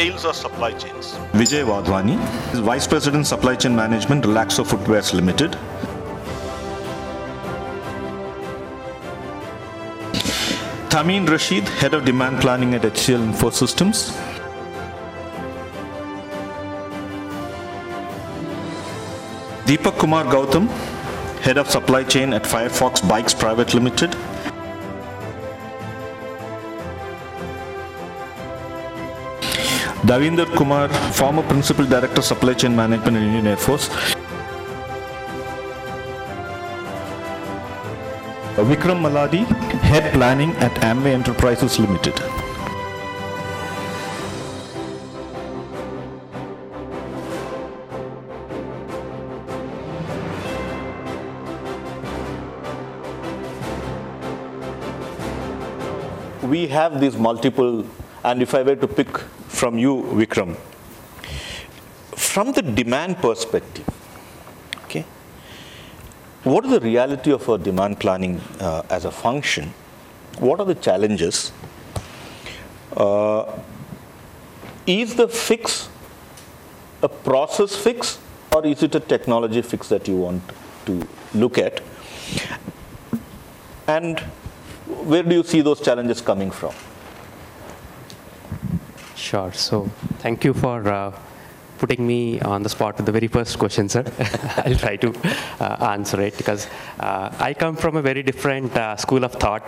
Ails or supply chains? Vijay Wadhwani is Vice President Supply Chain Management, Relaxo Footwears Limited. Thamin Rashid, Head of Demand Planning at HCL Infosystems. Dipak Kumar Gautam, Head of Supply Chain at Firefox Bikes Private Limited. Davinder Kumar, former Principal Director Supply Chain Management in Indian Air Force. Vikram Malladi, Head Planning at Amway Enterprises Limited. We have these multiple, and if I were to pick from you, Vikram, from the demand perspective, okay, what is the reality of our demand planning as a function? What are the challenges? Is the fix a process fix, or is it a technology fix that you want to look at? And where do you see those challenges coming from? Sure. So thank you for putting me on the spot with the very first question, sir. I'll try to answer it, because I come from a very different school of thought,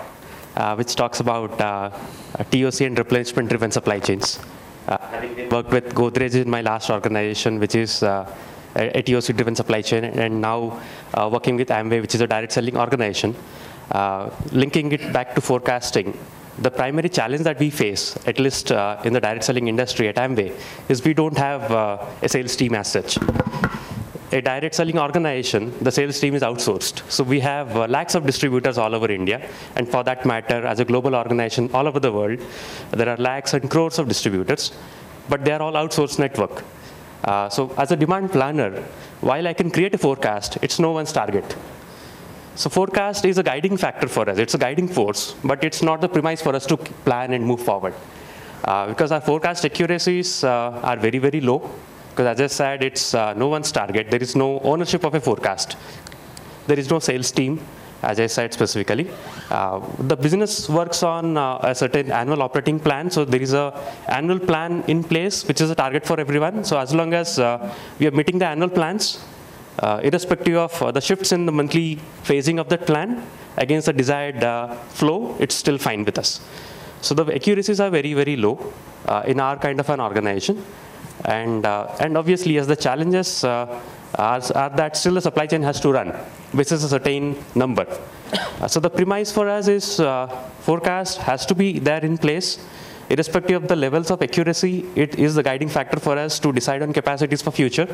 which talks about TOC and replenishment-driven supply chains. Having worked with Godrej in my last organization, which is a TOC-driven supply chain, and now working with Amway, which is a direct selling organization, linking it back to forecasting. The primary challenge that we face, at least in the direct selling industry at Amway, is we don't have a sales team as such. A direct selling organization, the sales team is outsourced. So we have lakhs of distributors all over India. And for that matter, as a global organization all over the world, there are lakhs and crores of distributors, but they are all outsourced network. So as a demand planner, while I can create a forecast, it's no one's target. So forecast is a guiding factor for us. It's a guiding force, but it's not the premise for us to plan and move forward. Because our forecast accuracies are very, very low. Because as I said, it's no one's target. There is no ownership of a forecast. There is no sales team, as I said specifically. The business works on a certain annual operating plan. So there is an annual plan in place, which is a target for everyone. So as long as we are meeting the annual plans, irrespective of the shifts in the monthly phasing of that plan against the desired flow, it's still fine with us. So the accuracies are very, very low in our kind of an organization. And obviously, as the challenges are that still the supply chain has to run, which is a certain number. So the premise for us is forecast has to be there in place. Irrespective of the levels of accuracy, it is the guiding factor for us to decide on capacities for future,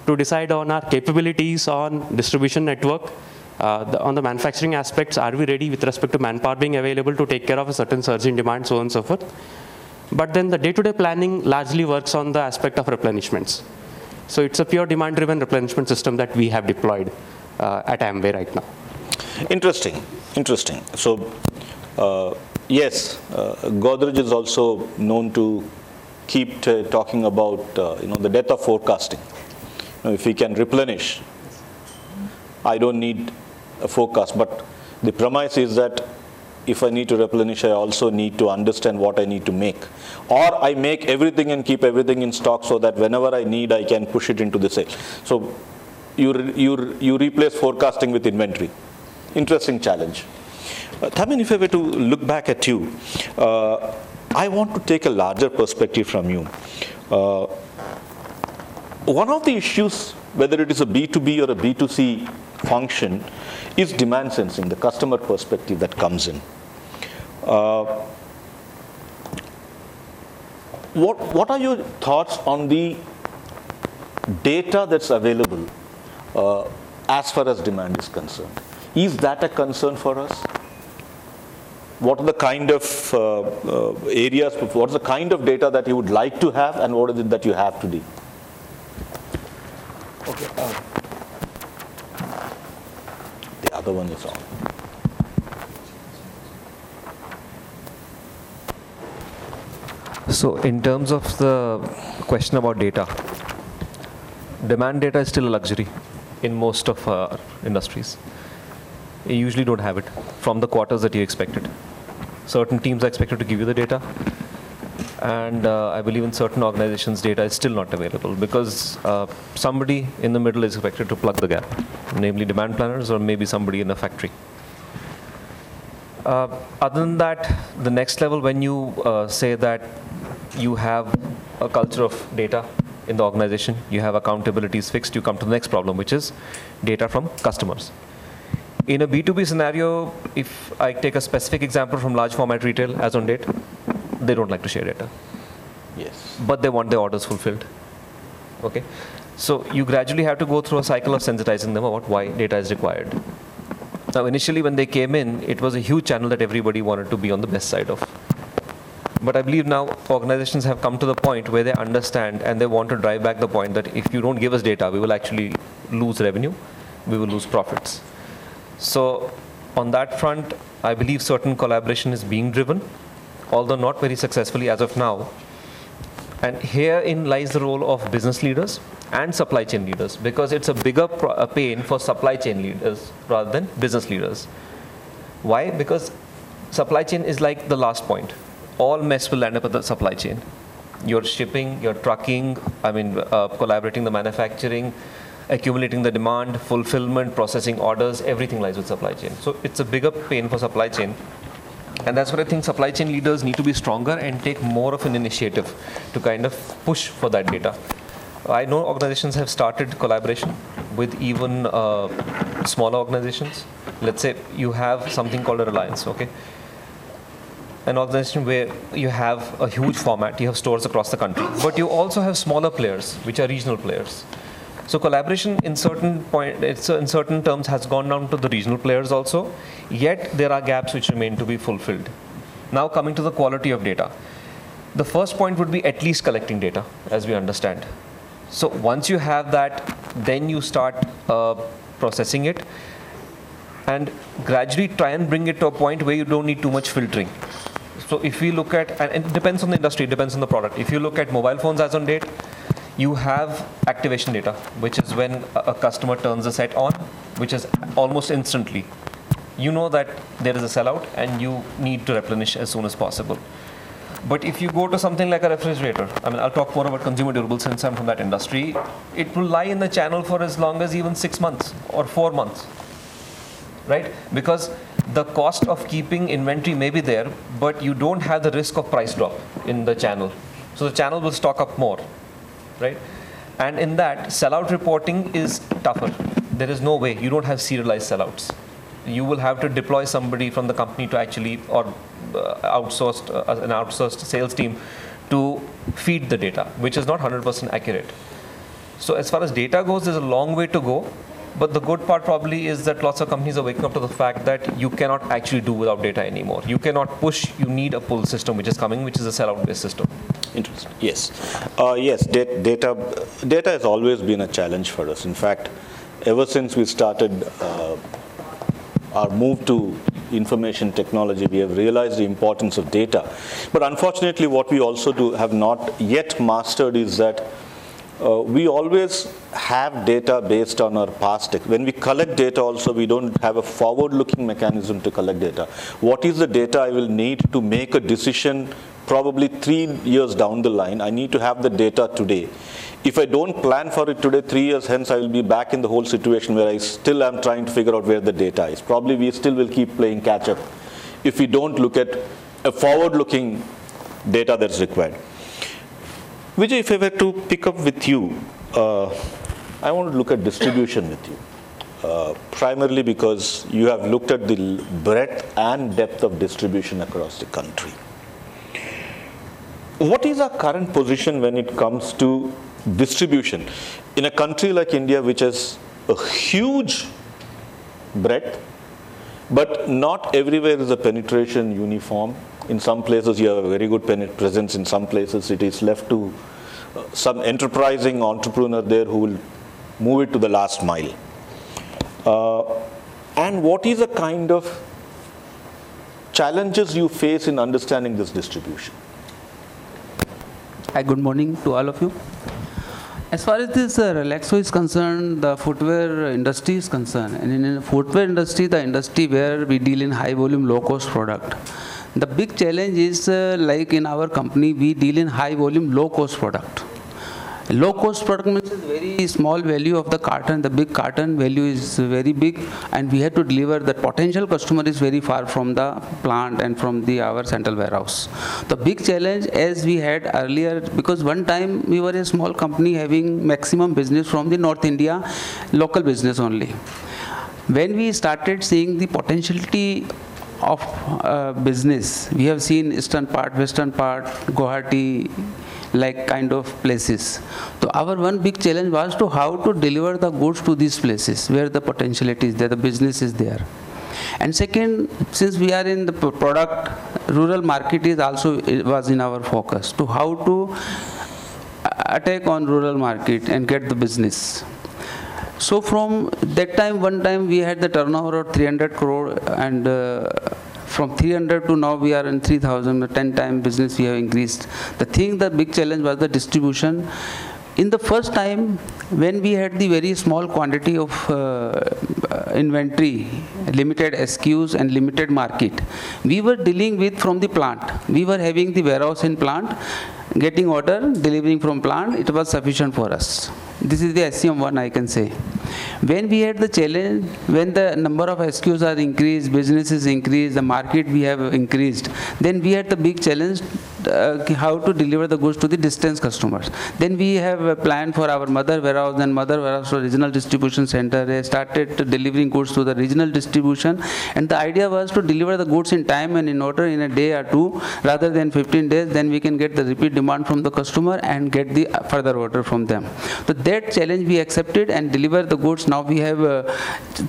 to decide on our capabilities on distribution network, on the manufacturing aspects, are we ready with respect to manpower being available to take care of a certain surge in demand, so on and so forth. But then the day-to-day planning largely works on the aspect of replenishments. So it's a pure demand-driven replenishment system that we have deployed at Amway right now. Interesting. So yes, Godrej is also known to keep talking about the death of forecasting. If we can replenish, I don't need a forecast. But the premise is that if I need to replenish, I also need to understand what I need to make. Or I make everything and keep everything in stock so that whenever I need, I can push it into the sale. So you replace forecasting with inventory. Interesting challenge. Thamin, if I were to look back at you, I want to take a larger perspective from you. One of the issues, whether it is a B2B or a B2C function, is demand sensing, the customer perspective that comes in. What are your thoughts on the data that's available as far as demand is concerned? Is that a concern for us? What are the kind of areas, what's the kind of data that you would like to have, and what is it that you have today? Okay. The other one is on. So in terms of the question about data, demand data is still a luxury in most of our industries. You usually don't have it from the quarters that you expected. Certain teams are expected to give you the data, and I believe in certain organizations data is still not available because somebody in the middle is expected to plug the gap, namely demand planners or maybe somebody in a factory. Other than that, the next level, when you say that you have a culture of data in the organization, you have accountabilities fixed, you come to the next problem, which is data from customers. In a B2B scenario, if I take a specific example from large format retail as on date, they don't like to share data. Yes. But they want their orders fulfilled. Okay? So you gradually have to go through a cycle of sensitizing them about why data is required. Now, initially when they came in, it was a huge channel that everybody wanted to be on the best side of. But I believe now organizations have come to the point where they understand and they want to drive back the point that if you don't give us data, we will actually lose revenue, we will lose profits. So on that front, I believe certain collaboration is being driven, although not very successfully as of now. And herein lies the role of business leaders and supply chain leaders, because it's a bigger pain for supply chain leaders rather than business leaders. Why? Because supply chain is like the last point. All mess will land up at the supply chain. Your shipping, your trucking, collaborating the manufacturing, accumulating the demand, fulfillment, processing orders, everything lies with supply chain. So it's a bigger pain for supply chain. And that's what I think supply chain leaders need to be stronger and take more of an initiative to kind of push for that data. I know organizations have started collaboration with even smaller organizations. Let's say you have something called a Reliance, okay? An organization where you have a huge format, you have stores across the country, but you also have smaller players, which are regional players. So collaboration in certain terms has gone down to the regional players also, yet there are gaps which remain to be fulfilled. Now coming to the quality of data. The first point would be at least collecting data, as we understand. So once you have that, then you start processing it and gradually try and bring it to a point where you don't need too much filtering. So if we look at, and it depends on the industry, it depends on the product. If you look at mobile phones as on date, you have activation data, which is when a customer turns a set on, which is almost instantly. You know that there is a sellout and you need to replenish as soon as possible. But if you go to something like a refrigerator, I'll talk more about consumer durables since I'm from that industry, it will lie in the channel for as long as even 6 months or 4 months, right? Because the cost of keeping inventory may be there, but you don't have the risk of price drop in the channel. So the channel will stock up more, right? And in that, sellout reporting is tougher. There is no way. You don't have serialized sellouts. You will have to deploy somebody from the company to actually, or an outsourced sales team to feed the data, which is not 100% accurate. So as far as data goes, there's a long way to go. But the good part probably is that lots of companies are waking up to the fact that you cannot actually do without data anymore. You cannot push, you need a pull system which is coming, which is a sellout-based system. Interesting. Yes. Yes, data has always been a challenge for us. In fact, ever since we started our move to information technology, we have realized the importance of data. But unfortunately, what we also have not yet mastered is that we always have data based on our past. When we collect data also, we don't have a forward-looking mechanism to collect data. What is the data I will need to make a decision probably 3 years down the line? I need to have the data today. If I don't plan for it today, 3 years hence, I will be back in the whole situation where I still am trying to figure out where the data is. Probably we still will keep playing catch up if we don't look at a forward-looking data that's required. Vijay, if I were to pick up with you, I want to look at distribution with you, primarily because you have looked at the breadth and depth of distribution across the country. What is our current position when it comes to distribution in a country like India, which has a huge breadth, but not everywhere is the penetration uniform? In some places you have a very good presence, in some places it is left to some enterprising entrepreneur there who will move it to the last mile. And what is the kind of challenges you face in understanding this distribution? Hi, good morning to all of you. As far as this Relaxo is concerned, the footwear industry is concerned. And in the footwear industry, the industry where we deal in high volume, low cost product. The big challenge is like in our company, we deal in high volume, low cost product. Low cost product means very small value of the carton. The big carton value is very big, and we have to deliver. The potential customer is very far from the plant and from our central warehouse. The big challenge, as we had earlier, because one time we were a small company having maximum business from the North India, local business only. When we started seeing the potentiality of business, we have seen eastern part, western part, Guwahati, like kind of places. So our one big challenge was to how to deliver the goods to these places where the potentiality is there, the business is there. And second, since we are in the product, rural market is also was in our focus to how to attack on rural market and get the business. So from that time, one time we had the turnover of 300 crore and from 300 to now we are in 3,000, 10 times business we have increased. The big challenge was the distribution. In the first time, when we had the very small quantity of inventory, limited SKUs and limited market, we were dealing with from the plant. We were having the warehouse in plant, getting order, delivering from plant, it was sufficient for us. This is the SCM1, I can say. When we had the challenge, when the number of SKUs are increased, businesses increased, the market we have increased, then we had the big challenge how to deliver the goods to the distance customers. Then we have a plan for our mother warehouse, and mother warehouse to regional distribution center. They started delivering goods to the regional distribution, and the idea was to deliver the goods in time and in order in a day or two, rather than 15 days. Then we can get the repeat demand from the customer and get the further order from them. So that challenge we accepted and deliver the goods. Now we have,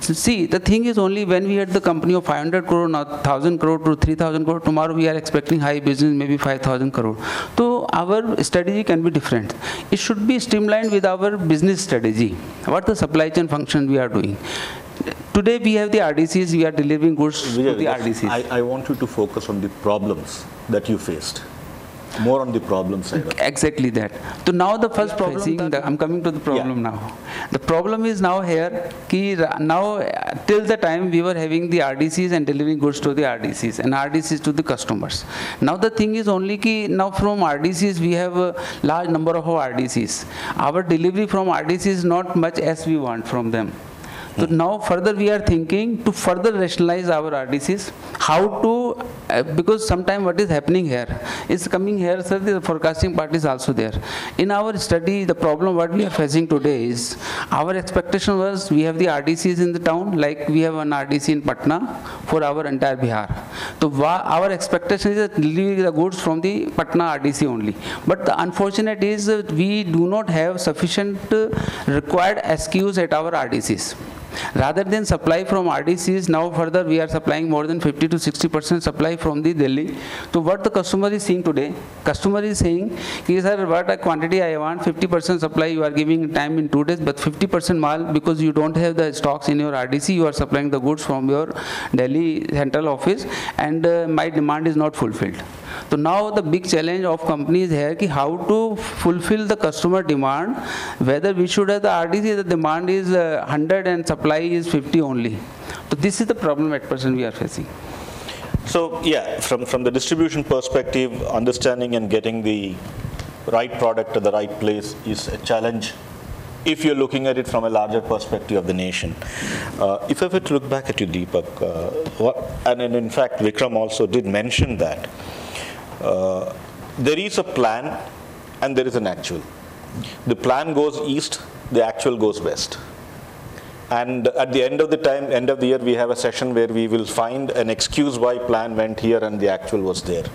see, the thing is only when we had the company of 500 crore, now 1,000 crore to 3,000 crore, tomorrow we are expecting high business, maybe 5,000 crore. So our strategy can be different. It should be streamlined with our business strategy. What the supply chain function we are doing. Today we have the RDCs, we are delivering goods to the RDCs. I want you to focus on the problems that you faced. More on the problem side. Exactly that. So now the first problem, I'm coming to the problem now. The problem is now here, now till the time we were having the RDCs and delivering goods to the RDCs and RDCs to the customers. Now the thing is only now from RDCs we have a large number of RDCs. Our delivery from RDCs is not much as we want from them. So now further we are thinking to further rationalize our RDCs, how to, because sometimes what is happening here is coming here, sir, the forecasting part is also there. In our study, the problem what we are facing today is, our expectation was we have the RDCs in the town, like we have an RDC in Patna for our entire Bihar. So our expectation is that delivering the goods from the Patna RDC only. But the unfortunate is we do not have sufficient required SKUs at our RDCs. Rather than supply from RDCs, now further we are supplying more than 50 to 60% supply from the Delhi. So what the customer is seeing today, customer is saying, sir, what a quantity I want, 50% supply you are giving time in 2 days, but 50% mal, because you don't have the stocks in your RDC, you are supplying the goods from your Delhi central office, and my demand is not fulfilled. So now the big challenge of companies here is how to fulfill the customer demand, whether we should have the RDC, the demand is 100 and supply is 50 only. So this is the problem at present we are facing. So yeah, from the distribution perspective, understanding and getting the right product to the right place is a challenge if you're looking at it from a larger perspective of the nation. If I were to look back at you, Dipak, and in fact Vikram also did mention that, there is a plan and there is an actual. The plan goes east, the actual goes west. And at the end of the year, we have a session where we will find an excuse why plan went here and the actual was there.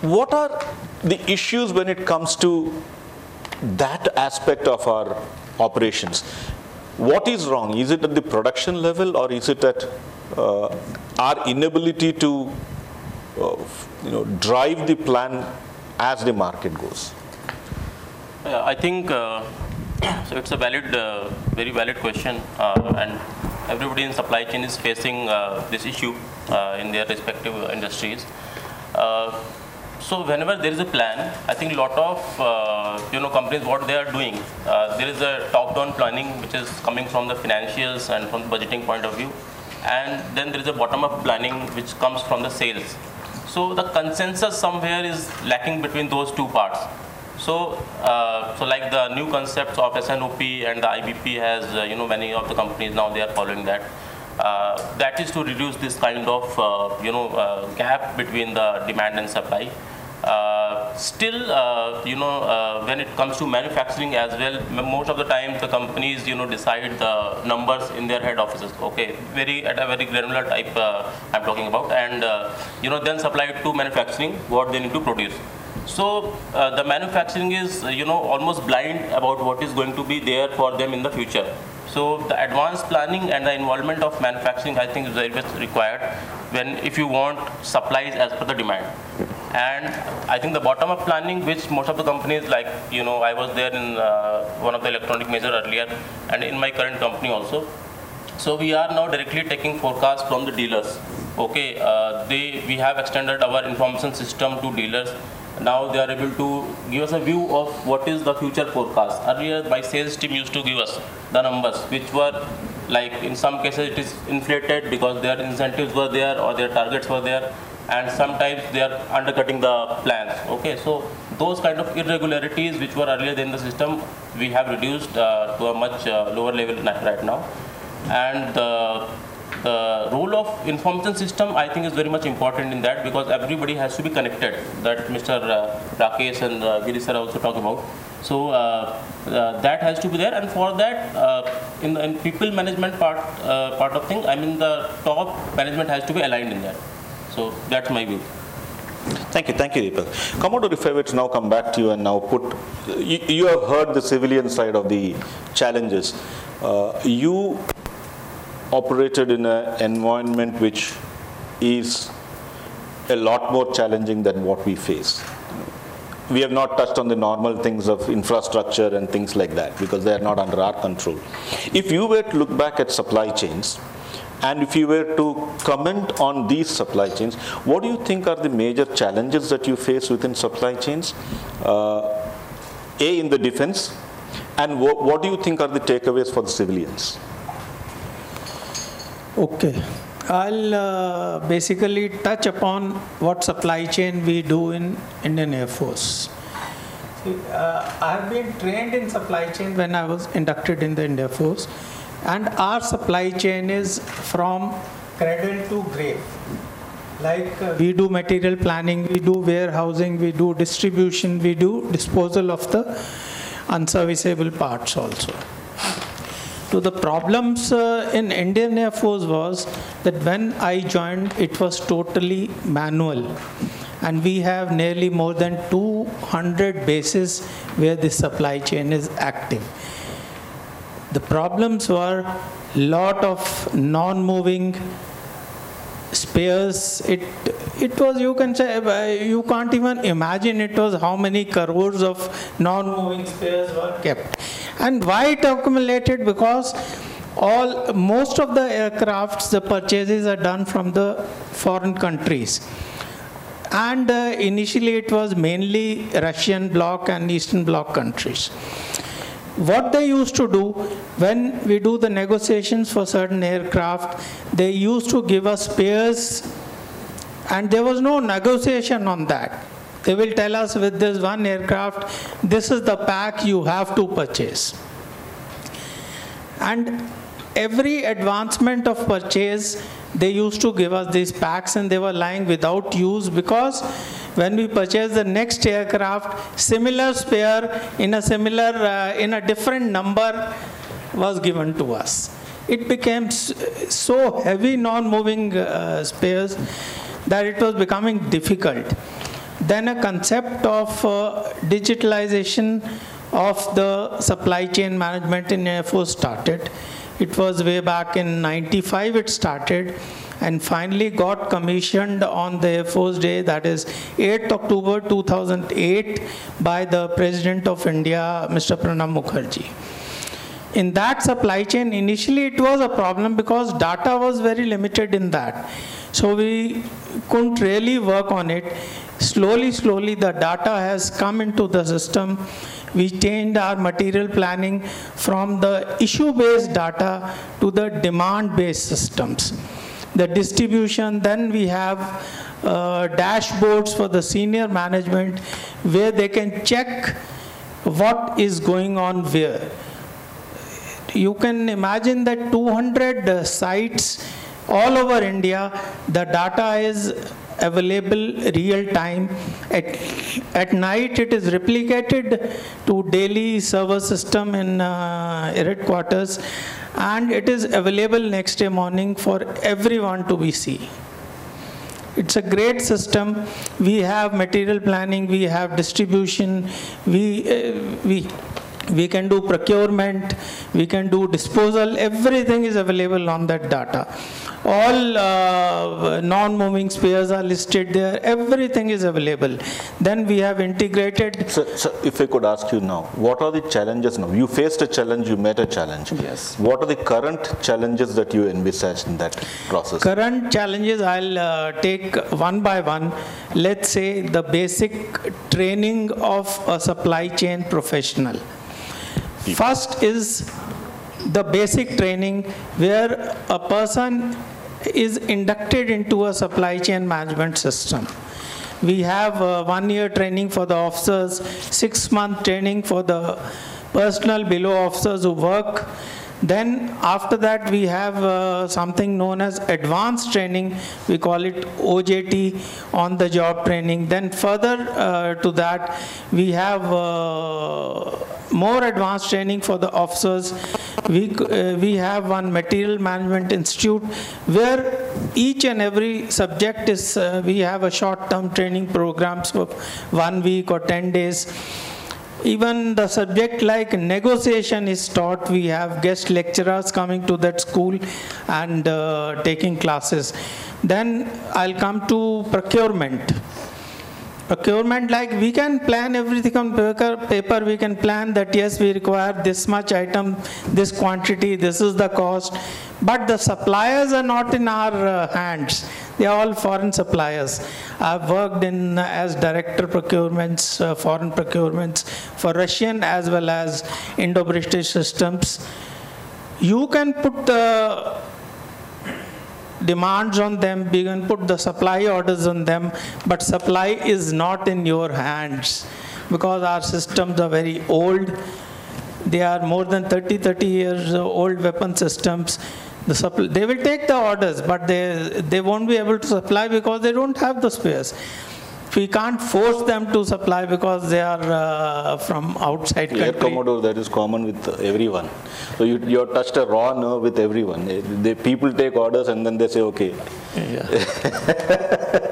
What are the issues when it comes to that aspect of our operations? What is wrong? Is it at the production level, or is it at our inability to drive the plan as the market goes? I think so it's a valid, very valid question, and everybody in supply chain is facing this issue in their respective industries. So whenever there is a plan, I think a lot of companies, what they are doing, there is a top-down planning which is coming from the financials and from the budgeting point of view, and then there is a bottom-up planning which comes from the sales. So the consensus somewhere is lacking between those two parts. So like the new concepts of SNOP and the IBP has, many of the companies now they are following that. That is to reduce this kind of, gap between the demand and supply. Still, when it comes to manufacturing as well, most of the time the companies, decide the numbers in their head offices. Okay, at a very granular type I'm talking about, and then supply it to manufacturing what they need to produce. So the manufacturing is, almost blind about what is going to be there for them in the future. So the advanced planning and the involvement of manufacturing, I think, is very much required if you want supplies as per the demand. And I think the bottom-up planning, which most of the companies, like, I was there in one of the electronic major earlier, and in my current company also. So we are now directly taking forecasts from the dealers. Okay, we have extended our information system to dealers. Now they are able to give us a view of what is the future forecast. Earlier, my sales team used to give us the numbers, which were like, in some cases it is inflated because their incentives were there or their targets were there, and sometimes they are undercutting the plans. Okay, so those kind of irregularities which were earlier in the system, we have reduced to a much lower level right now. And the role of information system, I think, is very much important in that, because everybody has to be connected. That Mr. Rakesh and Girish are also talking about. So that has to be there, and for that, in people management part of thing, I mean, the top management has to be aligned in that. So that's my view. Thank you, Dipak. Commodore, if I were to now come back to you and now you have heard the civilian side of the challenges. You operated in an environment which is a lot more challenging than what we face. We have not touched on the normal things of infrastructure and things like that, because they are not under our control. If you were to look back at supply chains, and if you were to comment on these supply chains, what do you think are the major challenges that you face within supply chains? In the defense, and what do you think are the takeaways for the civilians? Okay, I'll basically touch upon what supply chain we do in Indian Air Force. I have been trained in supply chain when I was inducted in the Indian Air Force, and our supply chain is from cradle to grave. Like we do material planning, we do warehousing, we do distribution, we do disposal of the unserviceable parts also. So the problems in Indian Air Force was that when I joined, it was totally manual. And we have nearly more than 200 bases where the supply chain is active. The problems were lot of non-moving spares. It was, you can say, you can't even imagine it was how many crores of non-moving spares were kept. And why it accumulated? Because most of the aircrafts, the purchases are done from the foreign countries. And initially it was mainly Russian bloc and Eastern bloc countries. What they used to do, when we do the negotiations for certain aircraft, they used to give us spares, and there was no negotiation on that. They will tell us, with this one aircraft, this is the pack you have to purchase. And every advancement of purchase, they used to give us these packs, and they were lying without use, because when we purchased the next aircraft, similar spare in a different number was given to us. It became so heavy non-moving spares that it was becoming difficult. Then a concept of digitalization of the supply chain management in Air Force started. It was way back in 95 it started, and finally got commissioned on the Air Force Day, that is 8th October 2008, by the President of India, Mr. Pranab Mukherjee. In that supply chain, initially it was a problem because data was very limited in that. So we couldn't really work on it. Slowly, the data has come into the system. We changed our material planning from the issue-based data to the demand-based systems. The distribution, then we have dashboards for the senior management where they can check what is going on where. You can imagine that 200 sites all over India, the data is available real time. At night it is replicated to daily server system in headquarters, and it is available next day morning for everyone to be see. It's a great system. We have material planning, we have distribution, we can do procurement, we can do disposal, everything is available on that data. All non-moving spares are listed there, everything is available. Then we have integrated. So if I could ask you now, what are the challenges now? You faced a challenge, you met a challenge. Yes. What are the current challenges that you envisage in that process? Current challenges, I'll take one by one. Let's say the basic training of a supply chain professional. First is the basic training where a person is inducted into a supply chain management system. We have 1 year training for the officers, 6-month training for the personnel below officers who work. Then after that we have something known as advanced training. We call it OJT, on the job training. Then further to that we have more advanced training for the officers. We have one material management institute where each and every subject is, we have a short-term training programs for 1 week or 10 days. Even the subject like negotiation is taught. We have guest lecturers coming to that school and taking classes. Then I'll come to procurement. Procurement, like we can plan everything on paper, we can plan that yes, we require this much item, this quantity, this is the cost. But the suppliers are not in our hands. They are all foreign suppliers. I've worked in as director procurements, foreign procurements for Russian as well as Indo-British systems. You can put the demands on them, we can put the supply orders on them, but supply is not in your hands because our systems are very old. They are more than 30 years old weapon systems. They will take the orders, but they won't be able to supply because they don't have the spares. We can't force them to supply because they are from outside country. Air Commodore, that is common with everyone. So you have touched a raw nerve with everyone. People take orders and then they say, okay. Yeah.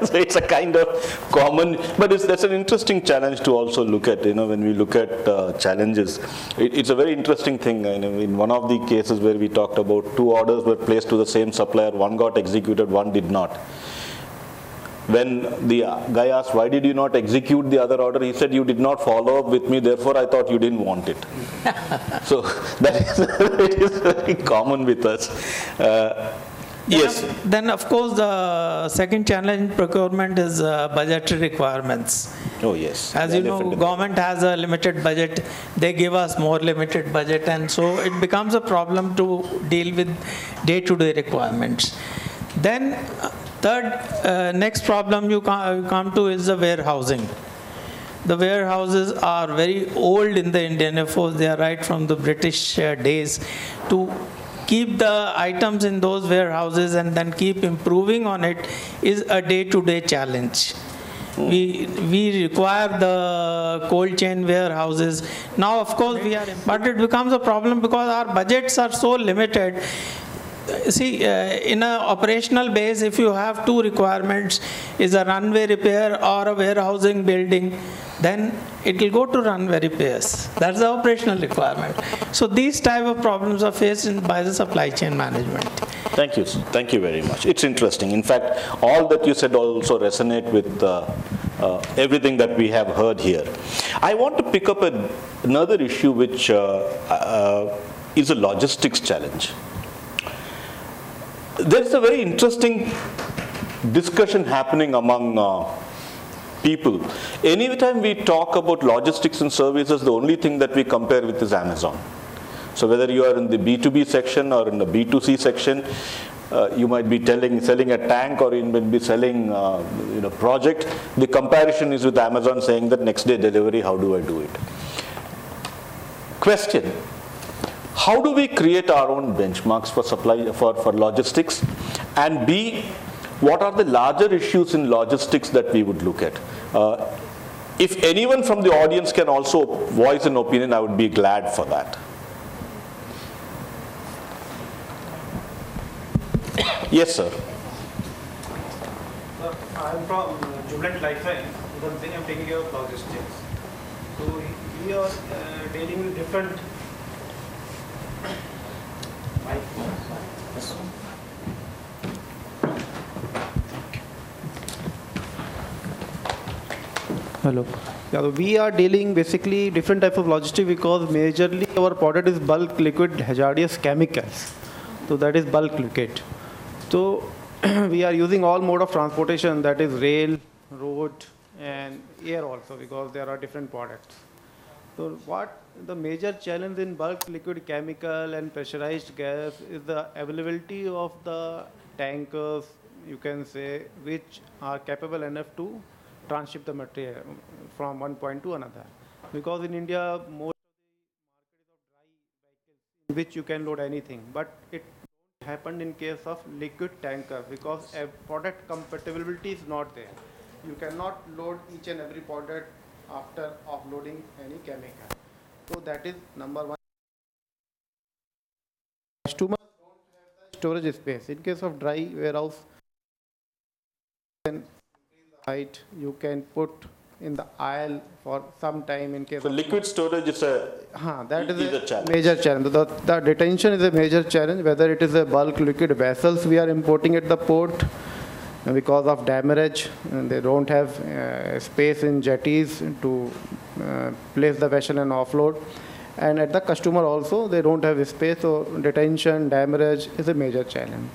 So it's a kind of common, but that's an interesting challenge to also look at. When we look at challenges, it's a very interesting thing. In one of the cases where we talked about 2 orders were placed to the same supplier, one got executed, one did not. When the guy asked, why did you not execute the other order? He said, you did not follow up with me, therefore I thought you didn't want it. So it is very common with us. Yes. Then of course the second challenge in procurement is budgetary requirements. Oh yes. As you know, government has a limited budget. They give us more limited budget, and so it becomes a problem to deal with day-to-day requirements. Then third, next problem you come to is the warehousing. The warehouses are very old in the Indian Air Force. They are right from the British days. To keep the items in those warehouses and then keep improving on it is a day-to-day challenge. We require the cold chain warehouses. Now, of course, but it becomes a problem because our budgets are so limited. See, in an operational base, if you have 2 requirements, is a runway repair or a warehousing building, then it will go to runway repairs. That's the operational requirement. So these type of problems are faced by the supply chain management. Thank you. Thank you very much. It's interesting. In fact, all that you said also resonate with everything that we have heard here. I want to pick up another issue which is a logistics challenge. There is a very interesting discussion happening among people. Anytime we talk about logistics and services, the only thing that we compare with is Amazon. So whether you are in the B2B section or in the B2C section, you might be selling a tank, or you might be selling project. The comparison is with Amazon saying that next day delivery, how do I do it? Question: how do we create our own benchmarks for supply for logistics? And B, what are the larger issues in logistics that we would look at? If anyone from the audience can also voice an opinion, I would be glad for that. Yes, sir. I'm from Jubilant Life Science. I'm taking care of logistics. So we are dealing with different. Hello. Yeah, we are dealing basically different type of logistics because majorly our product is bulk liquid hazardous chemicals. So that is bulk liquid. So we are using all mode of transportation, that is rail, road, and air also, because there are different products. So what the major challenge in bulk liquid chemical and pressurized gas is the availability of the tankers, you can say, which are capable enough to transship the material from one point to another. Because in India, most of the market is of dry vehicles in which you can load anything, but it happened in case of liquid tanker, because a product compatibility is not there. You cannot load each and every product after offloading any chemical. So that is number one. Customers don't have the storage space. In case of dry warehouse, you can increase the height, you can put in the aisle for some time in case. So liquid storage is a challenge. Major challenge. The detention is a major challenge, whether it is a bulk liquid vessels we are importing at the port because of damage, and they don't have space in jetties to place the vessel and offload. And at the customer also, they don't have space, so detention, damage is a major challenge.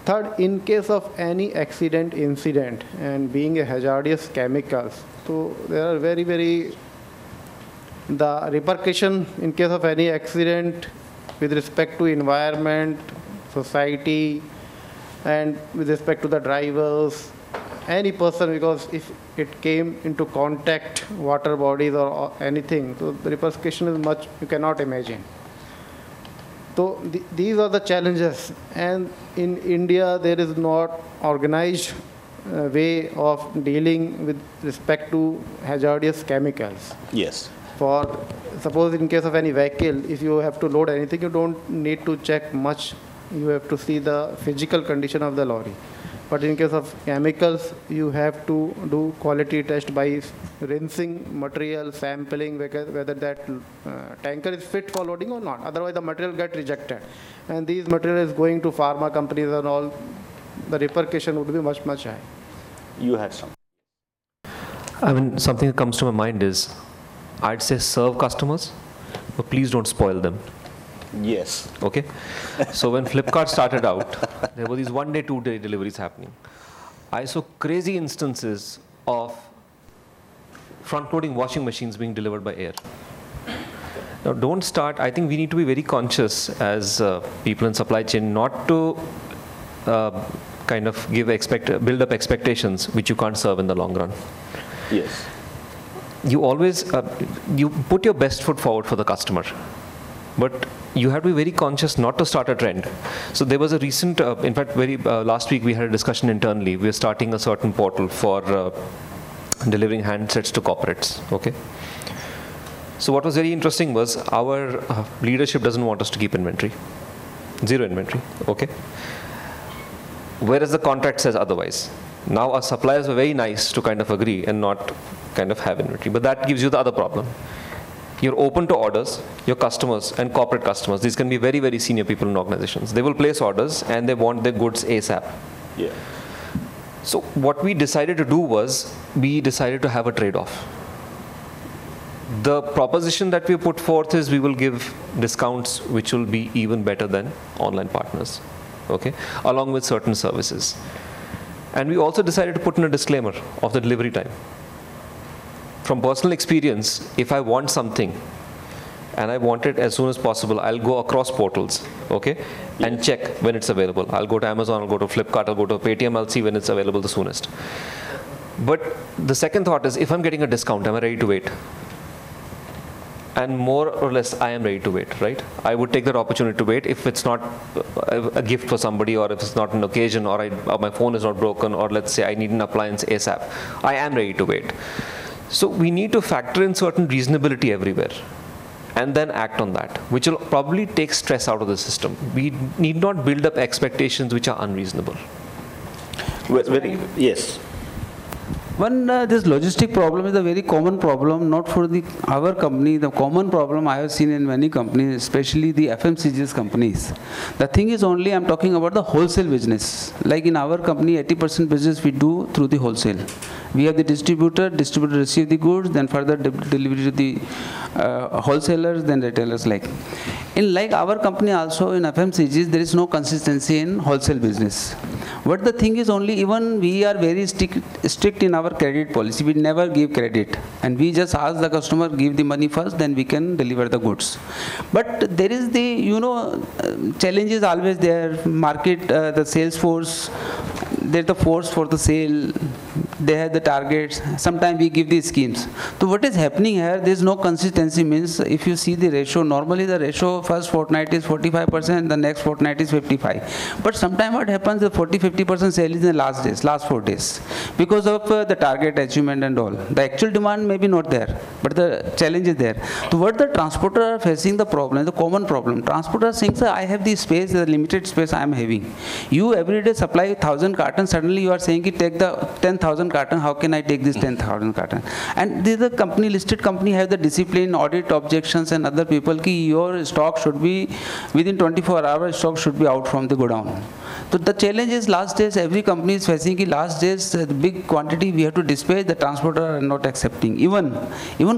Third, in case of any accident, incident, and being a hazardous chemicals, so there are the repercussion in case of any accident with respect to environment, society, and with respect to the drivers, any person, because if it came into contact, water bodies or anything, so the repercussion is much, you cannot imagine. So these are the challenges, and in India there is not organized way of dealing with respect to hazardous chemicals. Yes. For suppose in case of any vehicle, if you have to load anything, you don't need to check much. You have to see the physical condition of the lorry. But in case of chemicals, you have to do quality test by rinsing material, sampling whether that tanker is fit for loading or not. Otherwise, the material gets rejected. And these material is going to pharma companies and all. The repercussion would be much, much high. You had some. I mean, something that comes to my mind is, I'd say serve customers, but please don't spoil them. Yes. Okay. So when Flipkart started out, there were these 1-day, 2-day deliveries happening. I saw crazy instances of front-loading washing machines being delivered by air. Now, don't start. I think we need to be very conscious as people in supply chain not to kind of build up expectations which you can't serve in the long run. Yes. You always you put your best foot forward for the customer, but you have to be very conscious not to start a trend. So there was a recent, in fact, last week we had a discussion internally. We are starting a certain portal for delivering handsets to corporates. Okay. So what was very interesting was our leadership doesn't want us to keep inventory, zero inventory. Okay. Whereas the contract says otherwise. Now our suppliers were very nice to kind of agree and not kind of have inventory. But that gives you the other problem. You're open to orders, your customers and corporate customers. These can be very, very senior people in organizations. They will place orders and they want their goods ASAP. Yeah. So what we decided to do was, we decided to have a trade-off. The proposition that we put forth is we will give discounts which will be even better than online partners, okay, along with certain services. And we also decided to put in a disclaimer of the delivery time. From personal experience, if I want something and I want it as soon as possible, I'll go across portals, okay, and check when it's available. I'll go to Amazon, I'll go to Flipkart, I'll go to Paytm, I'll see when it's available the soonest. But the second thought is, if I'm getting a discount, am I ready to wait? And more or less, I am ready to wait, right? I would take that opportunity to wait if it's not a gift for somebody, or if it's not an occasion, or my phone is not broken, or let's say I need an appliance ASAP. I am ready to wait. So we need to factor in certain reasonability everywhere and then act on that, which will probably take stress out of the system. We need not build up expectations which are unreasonable. Yes. This logistic problem is a very common problem, not for our company. The common problem I have seen in many companies, especially the FMCGs companies. The thing is only, I'm talking about the wholesale business. Like in our company, 80% business we do through the wholesale. We have the distributor receive the goods, then further delivery to the wholesalers, then retailers like. In like our company also, in FMCGs, there is no consistency in wholesale business. But the thing is only, even we are very strict in our credit policy. We never give credit. And we just ask the customer, give the money first, then we can deliver the goods. But there is the, challenge is always there. Market, the sales force, there's the force for the sale. They have the targets. Sometimes we give the schemes. So what is happening here, there is no consistency. Means if you see the ratio, normally the ratio first fortnight is 45%, the next fortnight is 55%. But sometimes what happens, the 40-50% sale is in the last 4 days. Because of the target achievement and all. The actual demand may be not there, but the challenge is there. So what the transporters are facing the problem, the common problem. Transporters saying, sir, I have the space, the limited space I am having. You every day supply 1,000 cartons, suddenly you are saying, take the 10,000 carton, how can I take this 10,000 carton? And this is a company, listed company have the discipline, audit objections and other people, ki your stock should be, within 24 hours, stock should be out from the godown. So the challenge is last days, every company is facing ki last days, the big quantity we have to dispatch, the transporter are not accepting. Even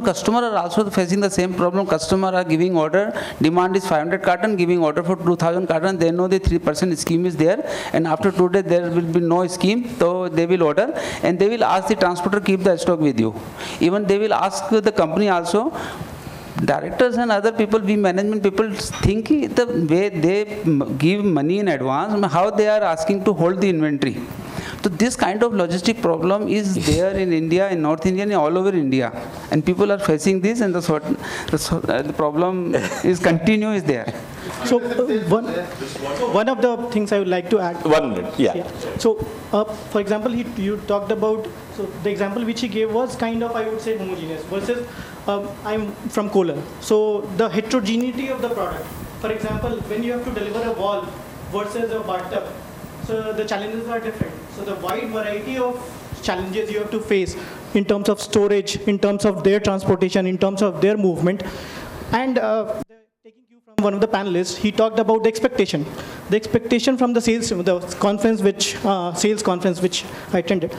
customer are also facing the same problem. Customer are giving order, demand is 500 carton, giving order for 2,000 carton, they know the 3% scheme is there, and after 2 days there will be no scheme, so they will order, and they will ask the transporter keep the stock with you. Even they will ask the company also. Directors and other people, we management people think the way they give money in advance, how they are asking to hold the inventory. So this kind of logistic problem is there in India, in North India, and all over India. And people are facing this, and the problem is continuous there. So one of the things I would like to add. 1 minute, yeah. So for example, you talked about, so the example which he gave was kind of, I would say, homogeneous versus I'm from Kolar. So the heterogeneity of the product. For example, when you have to deliver a wall versus a bathtub, so the challenges are different. So the wide variety of challenges you have to face in terms of storage, in terms of their transportation, in terms of their movement. And taking you from one of the panelists, he talked about the expectation. The expectation from the sales conference, sales conference which I attended.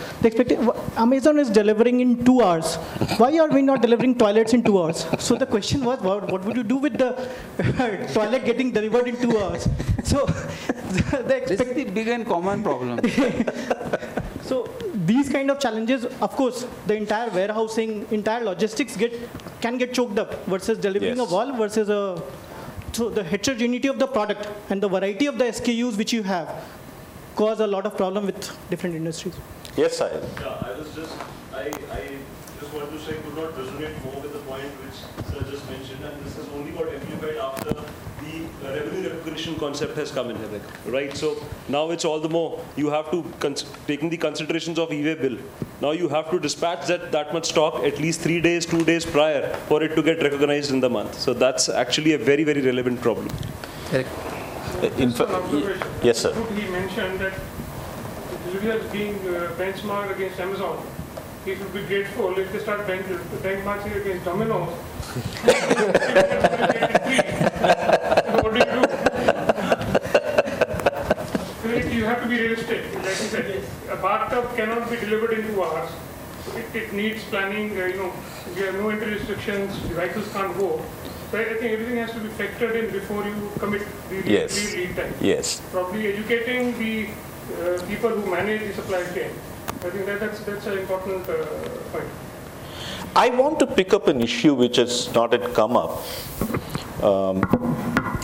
Amazon is delivering in 2 hours. Why are we not delivering toilets in 2 hours? So the question was, what would you do with the toilet getting delivered in 2 hours? So this is the big and common problem. So these kind of challenges, of course, the entire warehousing, entire logistics can get choked up versus delivering a wall versus so the heterogeneity of the product and the variety of the SKUs which you have cause a lot of problem with different industries. Yes, Sahil. Yeah, I just want to say, could not resonate more with the point which Sir just mentioned, and this has only got amplified after the revenue recognition concept has come in, right? So now it's all the more, you have to, taking the considerations of e-way bill, now you have to dispatch that much stock at least 3 days, 2 days prior for it to get recognized in the month. So that's actually a very, very relevant problem. Yes, sir. He mentioned that Footwears being benchmarked against Amazon, he should be grateful if they start benchmarking against Domino's. What do you do? You have to be realistic. Like you said, a bathtub cannot be delivered in 2 hours. It needs planning. We have no entry restrictions. Devices can't go. So I think everything has to be factored in before you commit the lead time. Yes. Probably educating the people who manage the supply chain. I think that's an important point. I want to pick up an issue which has not yet come up,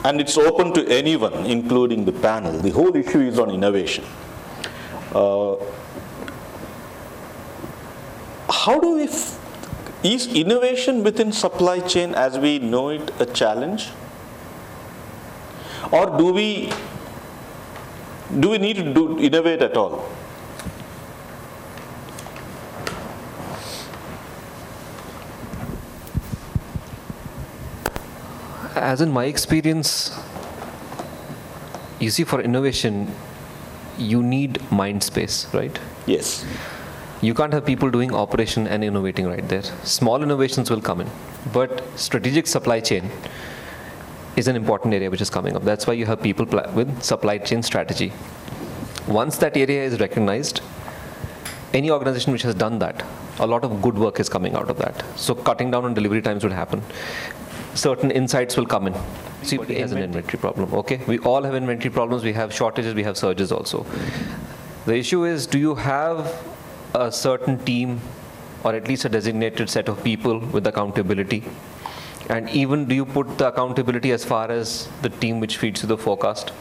and it's open to anyone, including the panel. The whole issue is on innovation. How do we, is innovation within supply chain as we know it a challenge? Or do we need to innovate at all? As in my experience, you see, for innovation, you need mind space, right? Yes. You can't have people doing operation and innovating right there. Small innovations will come in, but strategic supply chain is an important area which is coming up. That's why you have people with supply chain strategy. Once that area is recognized, any organization which has done that, a lot of good work is coming out of that. So cutting down on delivery times would happen. Certain insights will come in. See, everybody has an inventory problem, okay? We all have inventory problems. We have shortages, we have surges also. The issue is, do you have a certain team or at least a designated set of people with accountability? And even do you put the accountability as far as the team which feeds you the forecast?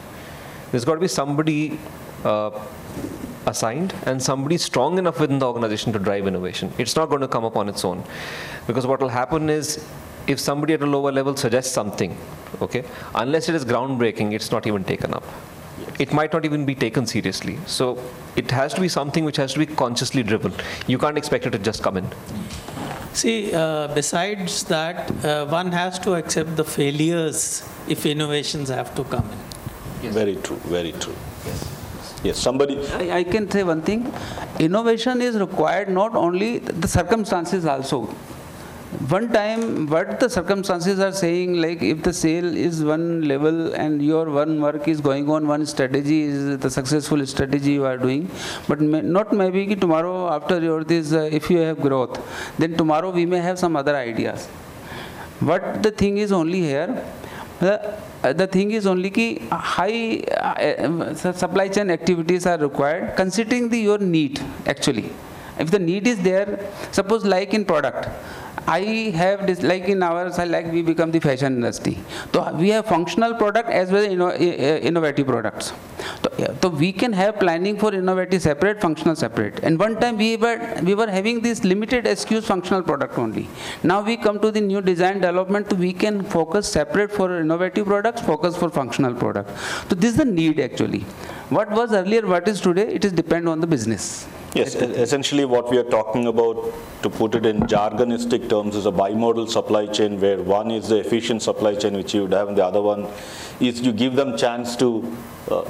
There's got to be somebody assigned and somebody strong enough within the organization to drive innovation. It's not going to come up on its own. Because what will happen is, if somebody at a lower level suggests something, okay, unless it is groundbreaking, it's not even taken up. It might not even be taken seriously. So it has to be something which has to be consciously driven. You can't expect it to just come in. See, besides that, one has to accept the failures if innovations have to come in. Yes. Very true, very true. Yes, somebody. I can say one thing. Innovation is required not only the circumstances also. One time, what the circumstances are saying, like if the sale is one level and your one work is going on, one strategy is the successful strategy you are doing, but not maybe tomorrow after your this, if you have growth, then tomorrow we may have some other ideas. What the thing is only here, the thing is only ki high supply chain activities are required, considering your need actually. If the need is there, suppose like in product, I have this, like in our side, like we become the fashion industry. So we have functional product as well as innovative products. So we can have planning for innovative separate, functional separate. And one time we were having this limited SKUs functional product only. Now we come to the new design development, so we can focus separate for innovative products, focus for functional product. So this is the need actually. What was earlier, what is today, it is depend on the business. Yes, essentially what we are talking about, to put it in jargonistic terms, is a bimodal supply chain where one is the efficient supply chain which you would have, and the other one is you give them chance to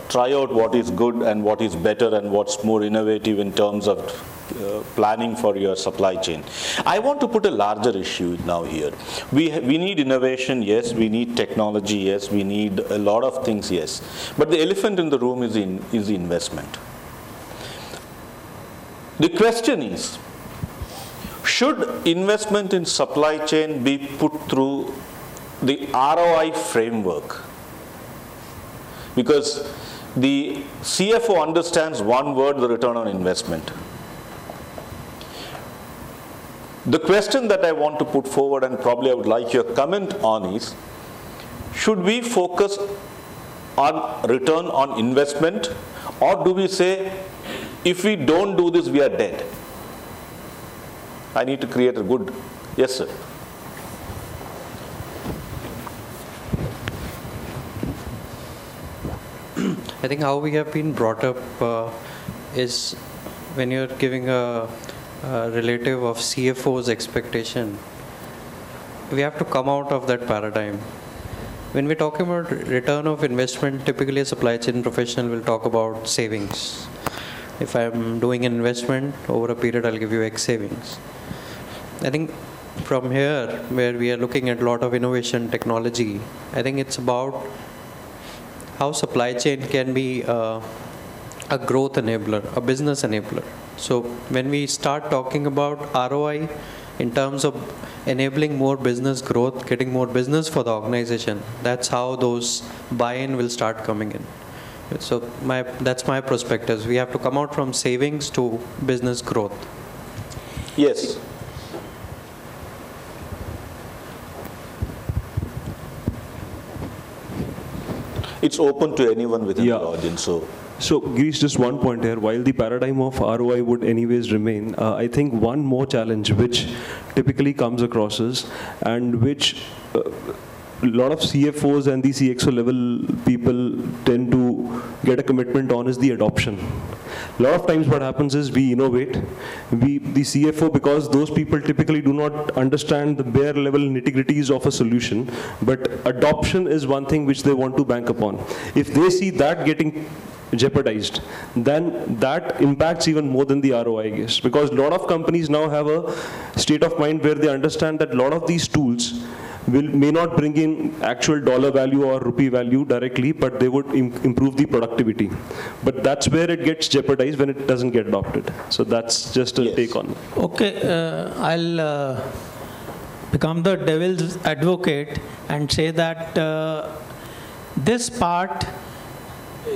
try out what is good and what is better and what's more innovative in terms of planning for your supply chain. I want to put a larger issue now here. We need innovation, yes. We need technology, yes. We need a lot of things, yes. But the elephant in the room is the investment. The question is, should investment in supply chain be put through the ROI framework? Because the CFO understands one word, the return on investment. The question that I want to put forward, and probably I would like your comment on, is, should we focus on return on investment, or do we say, if we don't do this, we are dead? I need to create a good, yes sir. I think how we have been brought up is when you're giving a relative of CFO's expectation, we have to come out of that paradigm. When we're talking about return of investment, typically a supply chain professional will talk about savings. If I'm doing an investment over a period, I'll give you X savings. I think from here, where we are looking at a lot of innovation technology, I think it's about how supply chain can be a growth enabler, a business enabler. So when we start talking about ROI in terms of enabling more business growth, getting more business for the organization, that's how those buy-in will start coming in. So that's my perspective. We have to come out from savings to business growth. Yes. It's open to anyone within the audience. So, Girish, just one point here. While the paradigm of ROI would anyways remain, I think one more challenge which typically comes across is, and which a lot of CFOs and the CXO level people tend to get a commitment on, is the adoption. A lot of times what happens is we innovate, the CFO, because those people typically do not understand the bare level nitty-gritties of a solution, but adoption is one thing which they want to bank upon. If they see that getting jeopardized, then that impacts even more than the ROI, I guess, because a lot of companies now have a state of mind where they understand that a lot of these tools may not bring in actual dollar value or rupee value directly, but they would improve the productivity. But that's where it gets jeopardized when it doesn't get adopted. So that's just a take on that. Okay, I'll become the devil's advocate and say that this part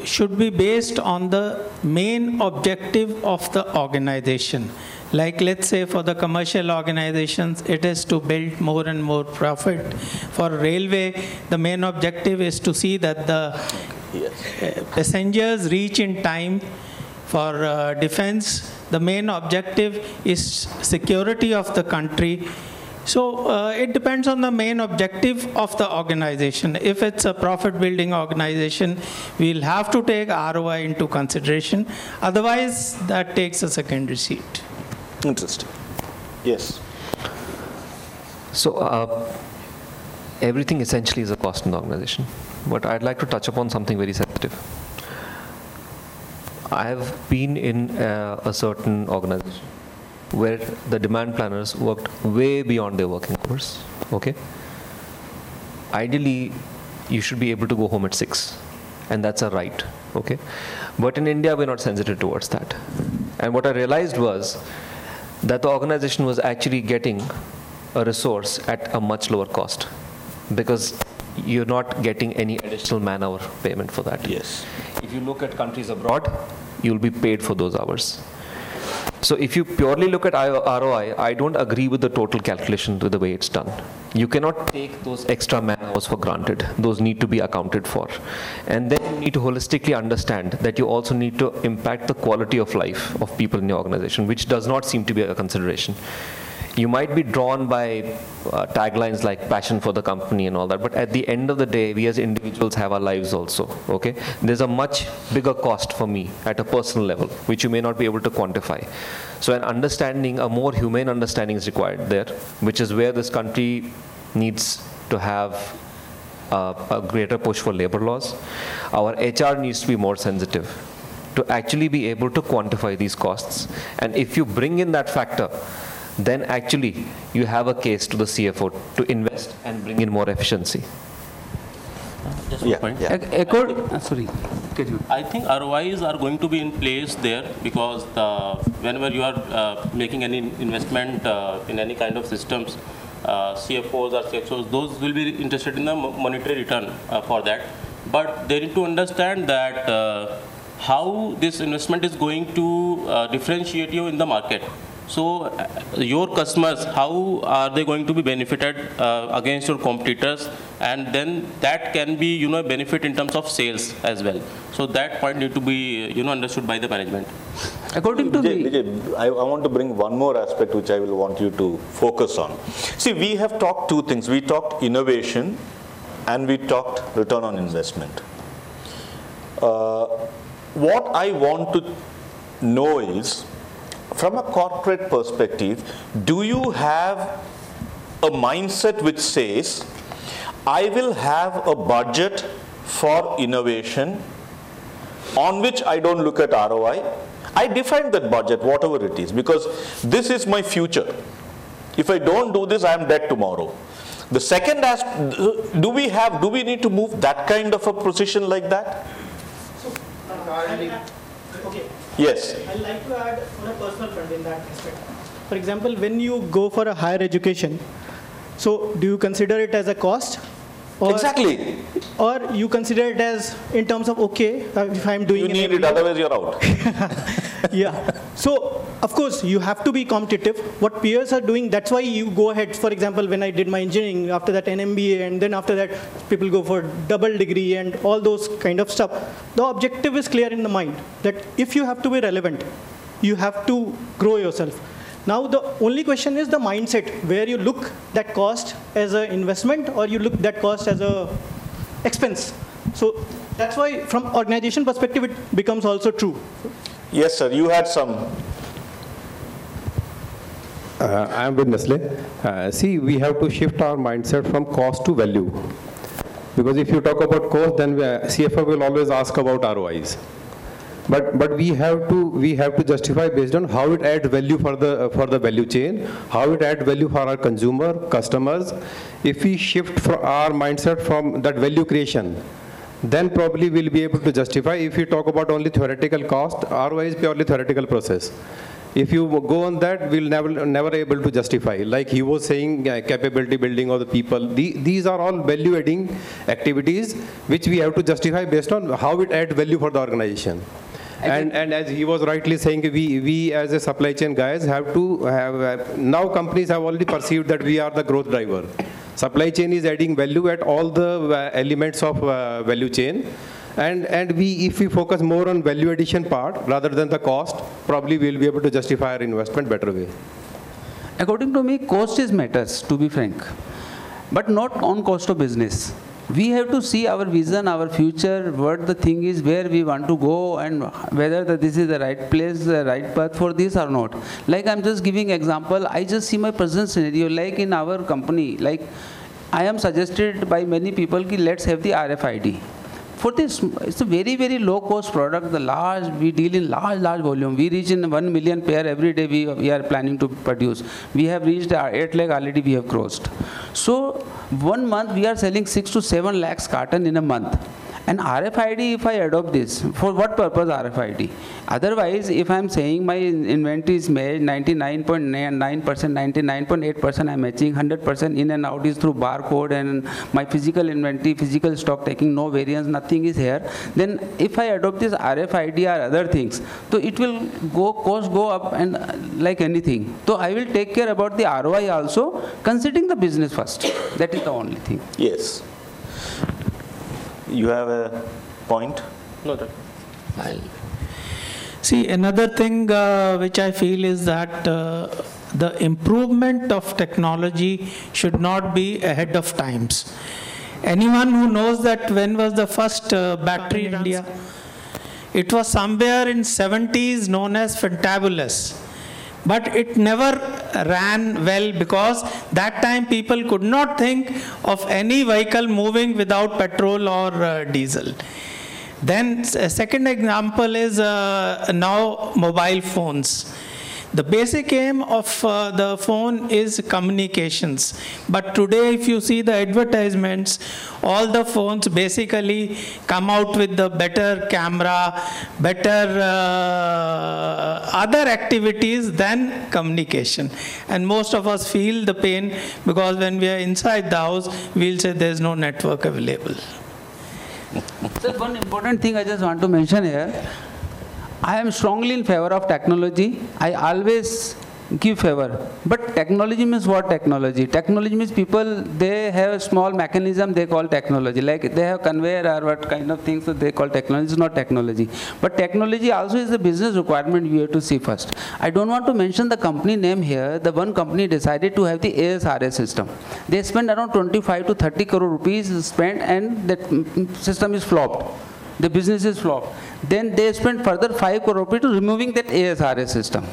should be based on the main objective of the organization. Like, let's say for the commercial organizations, it is to build more and more profit. For railway, the main objective is to see that the passengers reach in time. For defense, the main objective is security of the country. So it depends on the main objective of the organization. If it's a profit-building organization, we'll have to take ROI into consideration. Otherwise, that takes a secondary seat. Interesting. Yes. So everything essentially is a cost in the organization. But I'd like to touch upon something very sensitive. I have been in a certain organization where the demand planners worked way beyond their working hours. Okay. Ideally, you should be able to go home at 6, and that's a right. Okay. But in India, we're not sensitive towards that. And what I realized was that the organization was actually getting a resource at a much lower cost, because you're not getting any additional man-hour payment for that. Yes. If you look at countries abroad, you'll be paid for those hours. So if you purely look at ROI, I don't agree with the total calculation to the way it's done. You cannot take those extra man-hours for granted. Those need to be accounted for. And then you need to holistically understand that you also need to impact the quality of life of people in your organization, which does not seem to be a consideration. You might be drawn by taglines like passion for the company and all that, but at the end of the day, we as individuals have our lives also, okay? There's a much bigger cost for me at a personal level, which you may not be able to quantify. So an understanding, a more humane understanding is required there, which is where this country needs to have a greater push for labor laws. Our HR needs to be more sensitive to actually be able to quantify these costs. And if you bring in that factor, then actually you have a case to the CFO to invest and bring in more efficiency. Just one point. Sorry. I think ROIs are going to be in place there, because whenever you are making any investment in any kind of systems, CFOs or CXOs, those will be interested in the monetary return for that. But they need to understand that how this investment is going to differentiate you in the market. So your customers, how are they going to be benefited against your competitors? And then that can be, a benefit in terms of sales as well. So that point need to be, understood by the management. According to Vijay, I want to bring one more aspect which I will want you to focus on. See, we have talked two things. We talked innovation and we talked return on investment. What I want to know is, from a corporate perspective, do you have a mindset which says, I will have a budget for innovation on which I don't look at ROI? I define that budget, whatever it is, because this is my future. If I don't do this, I am dead tomorrow. The second aspect, do we need to move that kind of a position like that? Okay. Yes. I'd like to add on a personal front in that aspect. For example, when you go for a higher education, so do you consider it as a cost? Exactly. or you consider it as in terms of, okay, if I'm doing You need it, otherwise you're out. Yeah. So, of course, you have to be competitive. What peers are doing, that's why you go ahead. For example, when I did my engineering, after that an MBA, and then after that people go for double degree and all those kind of stuff. The objective is clear in the mind that if you have to be relevant, you have to grow yourself. Now, the only question is the mindset, where you look that cost as an investment or you look that cost as a expense. So that's why from organization perspective, it becomes also true. Yes, sir, you had some. I am with Nestle. See, we have to shift our mindset from cost to value. Because if you talk about cost, then CFO will always ask about ROIs. But we have to justify based on how it adds value for the value chain, how it adds value for our consumer, customers. If we shift our mindset from that value creation, then probably we'll be able to justify. If you talk about only theoretical cost, ROI is purely theoretical process. If you go on that, we'll never able to justify. Like he was saying, capability building of the people. These are all value-adding activities which we have to justify based on how it adds value for the organization. And as he was rightly saying, we as a supply chain guys have to have, now companies have already perceived that we are the growth driver. Supply chain is adding value at all the elements of value chain. And if we focus more on value addition part rather than the cost, probably we'll be able to justify our investment better way. According to me, cost is matters, to be frank, but not on cost of business. We have to see our vision, our future, what the thing is, where we want to go, and whether this is the right place, the right path for this or not. Like I'm just giving example, I just see my present scenario, like in our company, like I am suggested by many people, let's have the RFID. For this, it's a very, very low cost product. We deal in large volume. We reach in 1 million pair every day we are planning to produce. We have reached 8 lakh already we have crossed. So 1 month we are selling 6 to 7 lakhs carton in a month. And RFID, if I adopt this, for what purpose RFID? Otherwise, if I'm saying my inventory is made 99.9%, 99.8% I'm matching, 100% in and out is through barcode, and my physical inventory, physical stock taking, no variance, nothing is here, then if I adopt this RFID or other things, so it will cost go up and like anything. So I will take care about the ROI also, considering the business first. That is the only thing. Yes. You have a point? No, sir. See, another thing which I feel is that the improvement of technology should not be ahead of times. Anyone who knows that when was the first battery in India? It was somewhere in 70s, known as Fantabulous. But it never ran well because that time people could not think of any vehicle moving without petrol or diesel. Then a second example is now mobile phones. The basic aim of the phone is communications. But today, if you see the advertisements, all the phones basically come out with the better camera, better other activities than communication. And most of us feel the pain because when we are inside the house, we'll say there's no network available. So one important thing I just want to mention here, I am strongly in favor of technology. I always give favor. But technology means what technology? Technology means people, they have a small mechanism they call technology. Like they have conveyor or what kind of things that they call technology. It's not technology. But technology also is a business requirement we have to see first. I don't want to mention the company name here. The one company decided to have the ASRS system. They spent around 25 to 30 crore rupees spent, and that system is flopped. The business is flopped. Then they spent further 5 crore rupees to removing that ASRS system.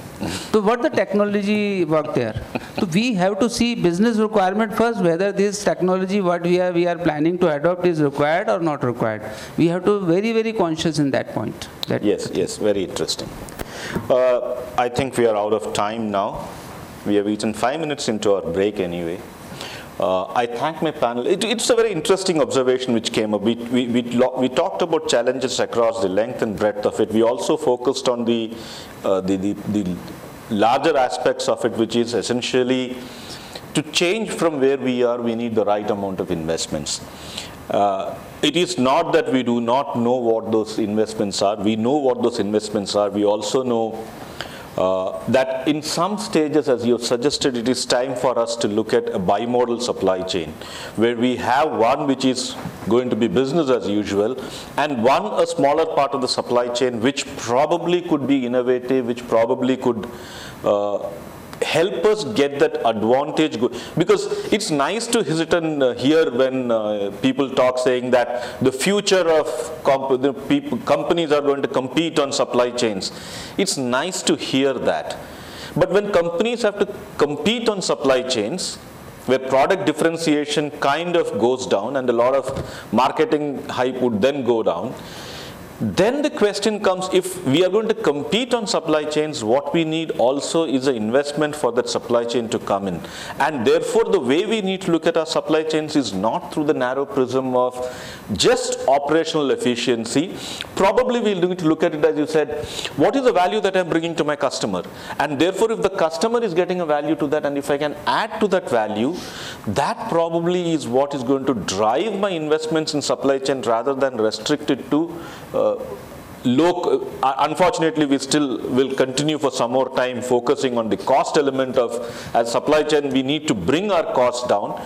So what the technology work there? So we have to see business requirement first, whether this technology what we are planning to adopt is required or not required. We have to be very conscious in that point. Yes, very interesting. I think we are out of time now. We have eaten 5 minutes into our break anyway. I thank my panel. It's a very interesting observation which came up. We talked about challenges across the length and breadth of it. We also focused on the larger aspects of it, which is essentially to change from where we are, we need the right amount of investments. It is not that we do not know what those investments are. We know what those investments are. We also know that in some stages, as you have suggested, it is time for us to look at a bimodal supply chain, where we have one which is going to be business as usual, and a smaller part of the supply chain which probably could be innovative, which probably could help us get that advantage. Because it's nice to hear when people talk saying that the future of companies are going to compete on supply chains. It's nice to hear that. But when companies have to compete on supply chains, where product differentiation kind of goes down and a lot of marketing hype would then go down, then the question comes, if we are going to compete on supply chains, what we need also is an investment for that supply chain to come in. And therefore, the way we need to look at our supply chains is not through the narrow prism of just operational efficiency. Probably we'll need to look at it, as you said, what is the value that I'm bringing to my customer? And therefore, if the customer is getting a value to that, and if I can add to that value, that probably is what is going to drive my investments in supply chain rather than restrict it to unfortunately, we still will continue for some more time focusing on the cost element of, as supply chain, we need to bring our costs down.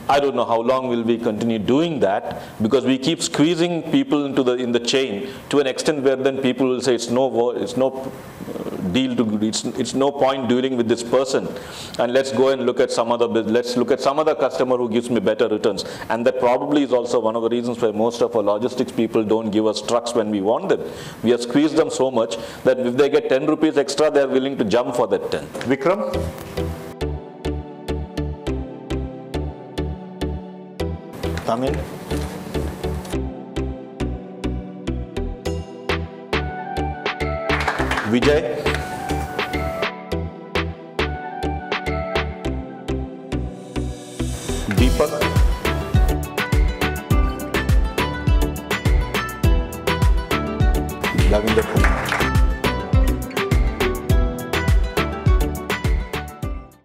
I don't know how long will we continue doing that, because we keep squeezing people in the chain to an extent where then people will say it's no deal to it's no point dealing with this person, and let's go and look at some other customer who gives me better returns. And that probably is also one of the reasons why most of our logistics people don't give us trucks when we want them. We have squeezed them so much that if they get 10 rupees extra, they're willing to jump for that 10. Vikram? Thamin? Vijay? Dipak? Davinder?